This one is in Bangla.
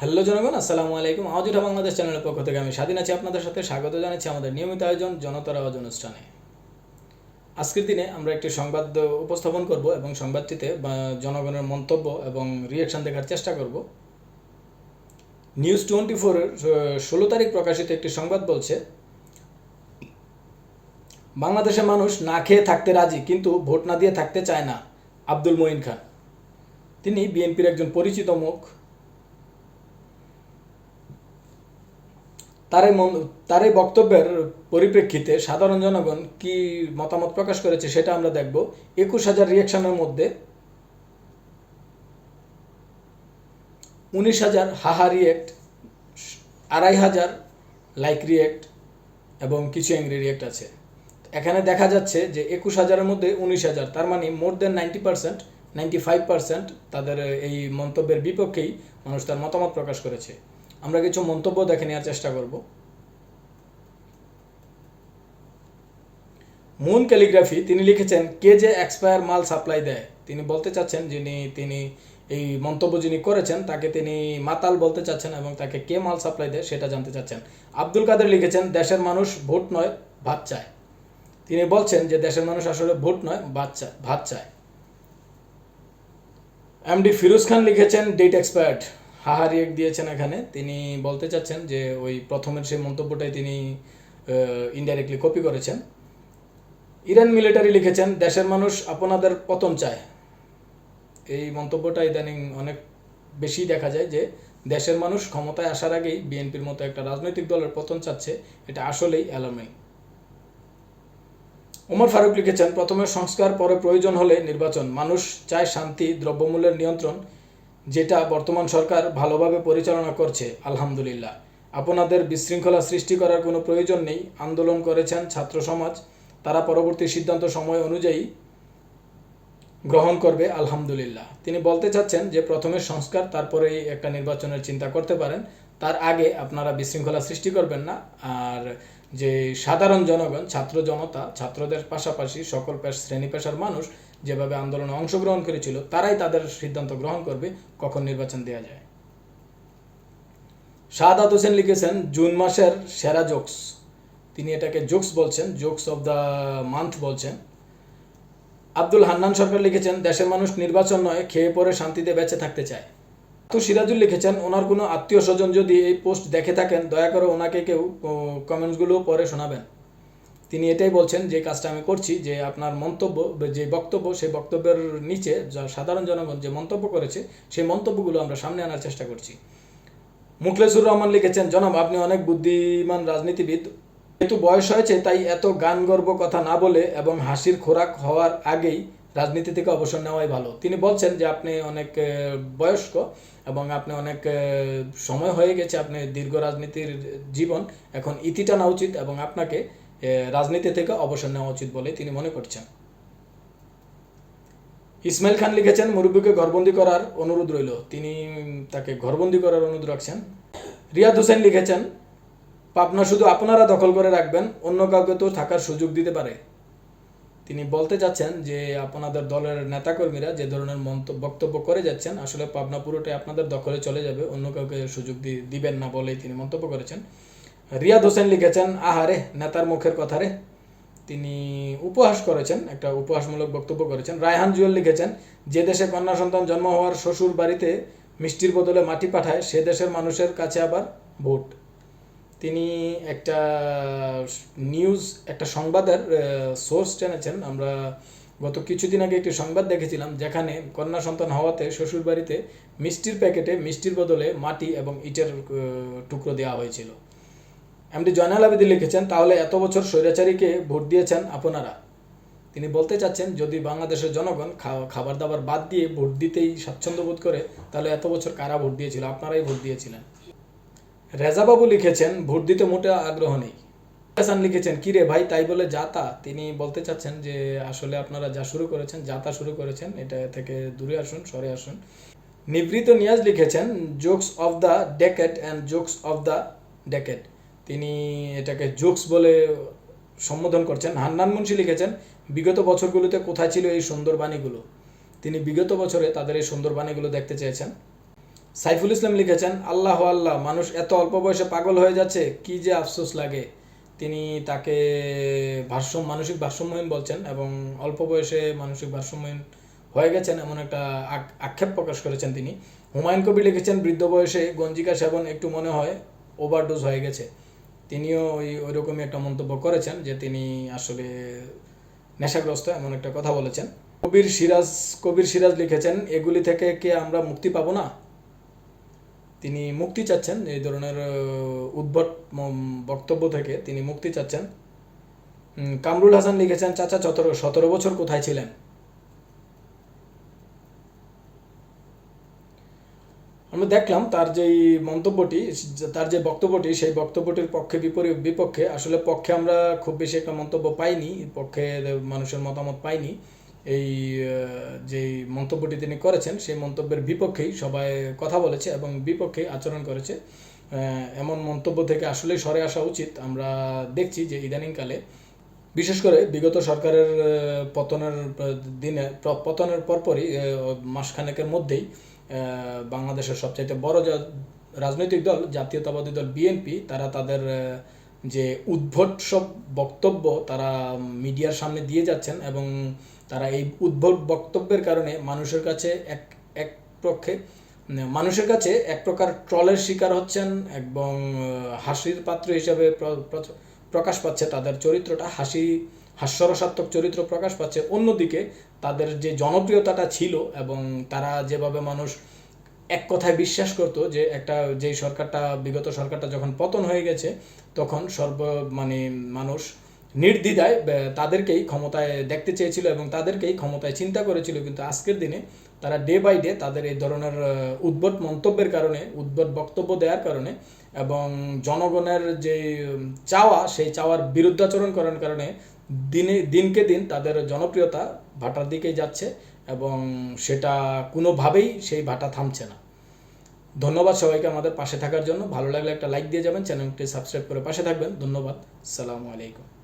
হ্যালো জনগণ, আসসালামু আলাইকুম। আওয়াজ উঠা বাংলাদেশ চ্যানেলের পক্ষ থেকে আমি স্বাধীন আছি আপনাদের সাথে স্বাগত জানাচ্ছি আমাদের নিয়মিত আয়োজন জনতার আওয়াজ অনুষ্ঠানে। আজকের দিনে আমরা একটি সংবাদ উপস্থাপন করব এবং সংবাদটিতে জনগণের মন্তব্য এবং রিয়াকশন দেখার চেষ্টা করব। নিউজ 24-এর 16 তারিখ প্রকাশিত একটি সংবাদ বলছে, বাংলাদেশের মানুষ না খেয়ে থাকতে রাজি, কিন্তু ভোট না দিয়ে থাকতে চায় না। আব্দুল মঈন খান, তিনি বিএনপির একজন পরিচিত মুখ। তার এই বক্তব্যের পরিপ্রেক্ষিতে সাধারণ জনগণ কি মতামত প্রকাশ করেছে সেটা আমরা দেখব। 21,000 রিয়াকশনের মধ্যে 19,000 হাহা রিয়েক্ট, 2,500 লাইক রিয়েক্ট এবং কিছু অ্যাংরি রিয়েক্ট আছে। এখানে দেখা যাচ্ছে যে 21,000-এর মধ্যে 19,000, তার মানে মোর দেন 90%, 95% তাদের এই মন্তব্যের বিপক্ষেই মানুষ তার মতামত প্রকাশ করেছে। আমরা কিছু মন্তব্য দেখে নেওয়ার চেষ্টা করব। মুন ক্যালিগ্রাফি, তিনি লিখেছেন, কে যে এক্সপায়ার মাল সাপ্লাই দেয়। তিনি বলতে চাচ্ছেন তিনি এই মন্তব্য যিনি করেছেন তাকে তিনি মাতাল বলতে চাচ্ছেন এবং তাকে কে মাল সাপ্লাই দেয় সেটা জানতে চাচ্ছেন। আব্দুল কাদের লিখেছেন, দেশের মানুষ ভোট নয় ভাত চায়। তিনি বলছেন যে দেশের মানুষ আসলে ভোট নয় ভাত চায়। এমডি ফিরোজ খান লিখেছেন, ডেট এক্সপায়ার্ড, হাহা রিয়েক্ট দিয়েছেন। এখানে তিনি বলতে চাচ্ছেন যে ওই প্রথমের সেই মন্তব্যটাই তিনি ইনডাইরেক্টলি কপি করেছেন। ইরান মিলিটারি লিখেছেন, দেশের মানুষ আপনাদের পতন চায়। এই মন্তব্যটা ইদানিং অনেক বেশি দেখা যায় যে দেশের মানুষ ক্ষমতায় আসার আগেই বিএনপির মতো একটা রাজনৈতিক দলের পতন চাচ্ছে। এটা আসলেই অ্যালার্মিং। ওমর ফারুক লিখেছেন, প্রথমে সংস্কার, পরে প্রয়োজন হলে নির্বাচন। মানুষ চায় শান্তি, দ্রব্যমূল্যের নিয়ন্ত্রণ, যেটা বর্তমান সরকার ভালোভাবে পরিচালনা করছে আলহামদুলিল্লাহ। আপনাদের বিশৃঙ্খলা সৃষ্টি করার কোনো প্রয়োজন নেই। আন্দোলন করেছেন ছাত্র সমাজ, তারা পরবর্তী সিদ্ধান্ত সময় অনুযায়ী গ্রহণ করবে আলহামদুলিল্লাহ। তিনি বলতে চাচ্ছেন যে প্রথমে সংস্কার, তারপরেই একটা নির্বাচনের চিন্তা করতে পারেন, তার আগে আপনারা বিশৃঙ্খলা সৃষ্টি করবেন না। আর যে সাধারণ জনগণ, ছাত্র জনতা, ছাত্রদের পাশাপাশি সকল শ্রেণী পেশার মানুষ যেভাবে আন্দোলনে অংশগ্রহণ করেছিল, তারাই তাদের সিদ্ধান্ত গ্রহণ করবে কখন নির্বাচন দেওয়া যায়। শাহাদাত হোসেন লিখেছেন, জুন মাসের সেরা জোকস। তিনি এটাকে জোকস বলছেন, জোকস অব দ্য মান্থ বলছেন। আব্দুল হান্নান সরকার লিখেছেন, দেশের মানুষ নির্বাচন নয় খেয়ে পরে শান্তিতে বেঁচে থাকতে চায়। তো সিরাজুল লিখেছেন, ওনার কোনো আত্মীয় স্বজন যদি এই পোস্ট দেখে থাকেন, দয়া করে ওনাকে কেউ কমেন্টসগুলো পরে শোনাবেন। তিনি এটাই বলছেন যে কাজটা আমি করছি, যে আপনার মন্তব্য, যে বক্তব্য, সেই বক্তব্যের নিচে যা সাধারণ জনগণ যে মন্তব্য করেছে সেই মন্তব্যগুলো আমরা সামনে আনার চেষ্টা করছি। মুখলেসুর রহমান লিখেছেন, জনাব আপনি অনেক বুদ্ধিমান রাজনীতিবিদ, যেহেতু বয়স হয়েছে তাই এত গান গর্ব কথা না বলে এবং হাসির খোরাক হওয়ার আগেই রাজনীতি থেকে অবসর নেওয়াই ভালো। তিনি বলছেন যে আপনি অনেক বয়স্ক এবং আপনি অনেক সময় হয়ে গেছে, আপনি দীর্ঘ রাজনীতির জীবন, এখন ইতি টানা উচিত এবং আপনাকে রাজনীতি থেকে অবসর নেওয়া উচিত বলে তিনি মনে করছেন। ইসমাইল খান লিখেছেন, মুরব্বীকে ঘরবন্দি করার অনুরোধ রইল। তিনি তাকে ঘরবন্দি করার অনুরোধ রাখছেন। রিয়াদ হোসেন লিখেছেন, পাবনা শুধু আপনারা দখল করে রাখবেন, অন্য কাউকে তো থাকার সুযোগ দিতে পারে। তিনি বলতে চাচ্ছেন যে আপনাদের দলের নেতাকর্মীরা যে ধরনের বক্তব্য করে যাচ্ছেন, আসলে পাবনা পুরোটাই আপনাদের দখলে চলে যাবে, অন্য কাউকে সুযোগ দিবেন না বলেই তিনি মন্তব্য করেছেন। রিয়াদ হোসেন লিখেছেন, আহারে নেতার মুখের কথা রে। তিনি উপহাস করেছেন, একটা উপহাসমূলক বক্তব্য করেছেন। রায়হান জুয়েল লিখেছেন, যে দেশে কন্যা সন্তান জন্ম হওয়ার শ্বশুর বাড়িতে মিষ্টির বদলে মাটি পাঠায়, সে দেশের মানুষের কাছে আবার ভোট। তিনি একটা নিউজ, একটা সংবাদের সোর্স টেনেছেন। আমরা গত কিছুদিন আগে একটি সংবাদ দেখেছিলাম যেখানে কন্যা সন্তান হওয়াতে শ্বশুর বাড়িতে মিষ্টির প্যাকেটে মিষ্টির বদলে মাটি এবং ইটের টুকরো দেওয়া হয়েছিল। এমডি জয়নাল আবেদী লিখেছেন, তাহলে এত বছর স্বৈরাচারীকে ভোট দিয়েছেন আপনারা। তিনি বলতে চাচ্ছেন, যদি বাংলাদেশের জনগণ খাবার দাবার বাদ দিয়ে ভোট দিতেই স্বাচ্ছন্দ্য বোধ করে, তাহলে এত বছর কারা ভোট দিয়েছিল? আপনারাই ভোট দিয়েছিলেন। রেজাবাবু লিখেছেন, ভোট দিতে মোটে আগ্রহ নেই। হাসান লিখেছেন, কিরে ভাই তাই বলে যাতা। তিনি বলতে চাচ্ছেন যে আসলে আপনারা যা শুরু করেছেন, যাতা শুরু করেছেন, এটা থেকে দূরে আসুন, সরে আসুন। নিবৃত নিয়াজ লিখেছেন, jokes of the decade and jokes of the decade. তিনি এটাকে জোকস বলে সম্বোধন করছেন। হান্নান মুন্সি লিখেছেন, বিগত বছরগুলোতে কোথায় ছিল এই সুন্দর বাণীগুলো। তিনি বিগত বছরে তাদের এই সুন্দর বাণীগুলো দেখতে চেয়েছেন। সাইফুল ইসলাম লিখেছেন, আল্লাহ আল্লাহ, মানুষ এত অল্প বয়সে পাগল হয়ে যাচ্ছে, কি যে আফসোস লাগে। তিনি তাকে মানসিক ভারসাম্যহীন বলছেন এবং অল্প বয়সে মানসিক ভারসাম্যহীন হয়ে গেছেন এমন একটা আক্ষেপ প্রকাশ করেছেন তিনি। হুমায়ুন কবির লিখেছেন, বৃদ্ধ বয়সে গঞ্জিকা সেবন একটু মনে হয় ওভারডোজ হয়ে গেছে। তিনিও ওইরকমই একটা মন্তব্য করেছেন যে তিনি আসলে নেশাগ্রস্ত এমন একটা কথা বলেছেন। কবির সিরাজ লিখেছেন, এগুলি থেকে কি আমরা মুক্তি পাবো না? তিনি মুক্তি চাচ্ছেন, এই ধরনের উদ্ভট বক্তব্য থেকে তিনি মুক্তি চাচ্ছেন। কামরুল হাসান লিখেছেন, চাচা 17 বছর কোথায় ছিলেন? আমরা দেখলাম তার যে বক্তব্যটি সেই বক্তব্যটির বিপক্ষে আসলে পক্ষে আমরা খুব বেশি একটা মন্তব্য পাইনি, পক্ষে মানুষের মতামত পাইনি। এই যে মন্তব্যটি তিনি করেছেন সেই মন্তব্যের বিপক্ষেই সবাই কথা বলেছে এবং বিপক্ষেই আচরণ করেছে। এমন মন্তব্য থেকে আসলেই সরে আসা উচিত। আমরা দেখছি যে ইদানিংকালে বিশেষ করে বিগত সরকারের পতনের পরপরই মাসখানেকের মধ্যেই বাংলাদেশের সবচাইতে বড় রাজনৈতিক দল জাতীয়তাবাদী দল বিএনপি তারা তাদের যে উদ্ভট সব বক্তব্য তারা মিডিয়ার সামনে দিয়ে যাচ্ছেন এবং তারা এই উদ্ভট বক্তব্যের কারণে মানুষের কাছে এক প্রকার ট্রলের শিকার হচ্ছেন এবং হাসির পাত্র হিসাবে প্রকাশ পাচ্ছে তাদের চরিত্রটা, হাস্যরসাত্মক চরিত্র প্রকাশ পাচ্ছে। অন্যদিকে তাদের যে জনপ্রিয়তাটা ছিল এবং তারা যেভাবে মানুষ এক কথায় বিশ্বাস করতো যে বিগত সরকারটা যখন পতন হয়ে গেছে তখন মানুষ নির্দ্বিধায় তাদেরকেই ক্ষমতায় দেখতে চেয়েছিল এবং তাদেরকেই ক্ষমতায় চিন্তা করেছিল। কিন্তু আজকের দিনে তারা ডে বাই ডে তাদের এই ধরনের উদ্ভট মন্তব্যের কারণে, উদ্ভট বক্তব্য দেওয়ার কারণে এবং জনগণের যে চাওয়া সেই চাওয়ার বিরুদ্ধাচরণ করার কারণে দিনকে দিন তাদের জনপ্রিয়তা ভাটার দিকেই যাচ্ছে এবং সেটা কোনোভাবেই সেই ভাটা থামছে না। ধন্যবাদ সবাইকে আমাদের পাশে থাকার জন্য। ভালো লাগলে একটা লাইক দিয়ে যাবেন, চ্যানেলটি সাবস্ক্রাইব করে পাশে থাকবেন। ধন্যবাদ। আসসালামু আলাইকুম।